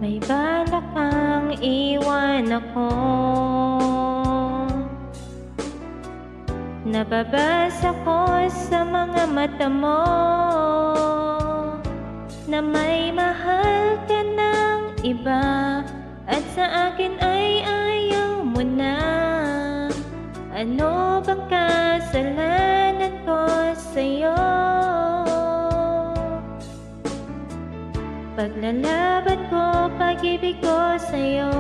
May balak kang iwan ako. Nababasa ko sa mga mata mo na may mahal ka ng iba, at sa akin ay ayaw mo na. Ano bang kasalanan ko sa'yo? Paglalaban ko, pag-ibig ko sa'yo.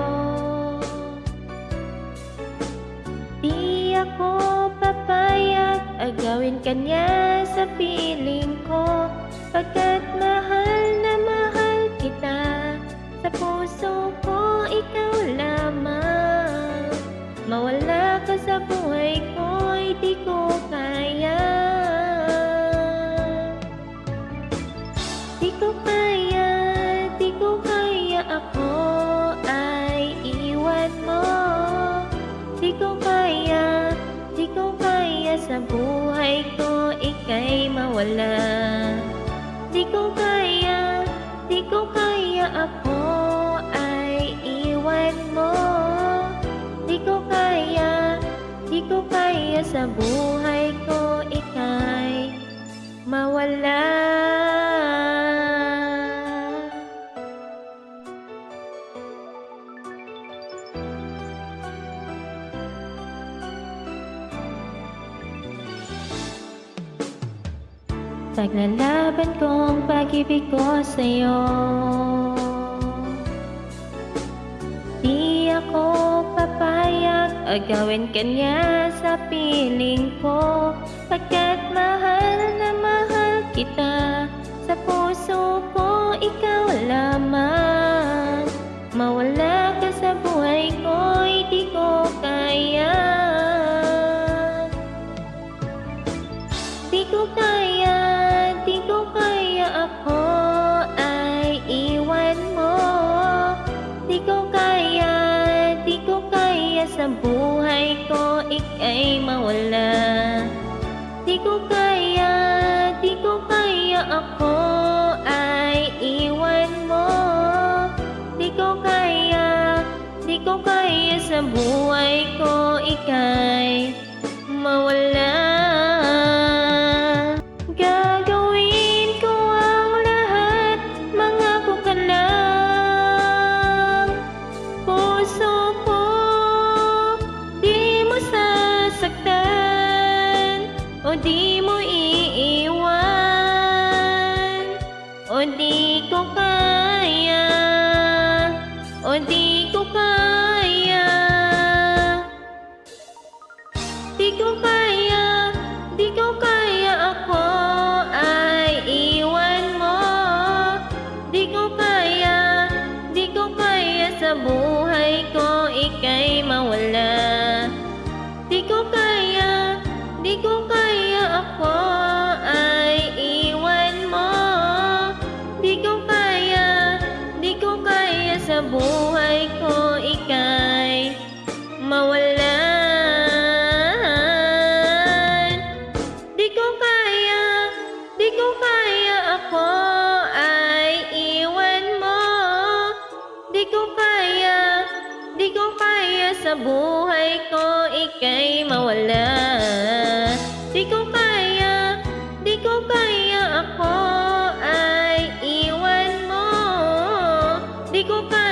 Di ako papayag agawin ka niya sa piling ko, pagkat mahal na mahal kita. Sa puso ko ikaw lamang. Mawala ka sa buhay ko, di ko kaya. Di ko kaya, di ko kaya ako ay iwan mo. Di ko kaya, di ko kaya sa buhay ko ika'y mawala. Di ko kaya, di ko kaya ako ay iwan mo. Di ko kaya, di ko kaya sa buhay ko ika'y mawala. Paglalaban kong pag-ibig ko sa'yo, di ako papayag agawin ka niya sa piling ko, pagkat mahal na mahal kita. Sa puso ko ikaw lamang. Mawala ka sa buhay ko, di ko kaya. Di ko kaya, di ko kaya ako ay iwan mo. Di ko kaya, di ko kaya sa buhay ko ika'y mawala. Di ko kaya, di ko kaya ako ay iwan mo. Di ko kaya, di ko kaya sa buhay ko ika'y mawala. Gagawin ko ang lahat, mangako ka lang. Puso ko, di mo sasaktan, o di mo iiwan. O di ko kaya, o di ko kaya. Di ko kaya, di ko kaya ako ay iwan mo. Di ko kaya, di ko kaya sa buhay ko ika'y mawala. Di ko kaya, di ko kaya ako ay iwan mo. Di ko kaya, di ko kaya sa buhay ko ika'y mawala. Di ko kaya, di ko kaya ako ay iwan mo. Di ko kaya, di ko kaya sa buhay ko ika'y mawala. Di ko kaya, di ko kaya ako ay iwan mo. Di ko kaya.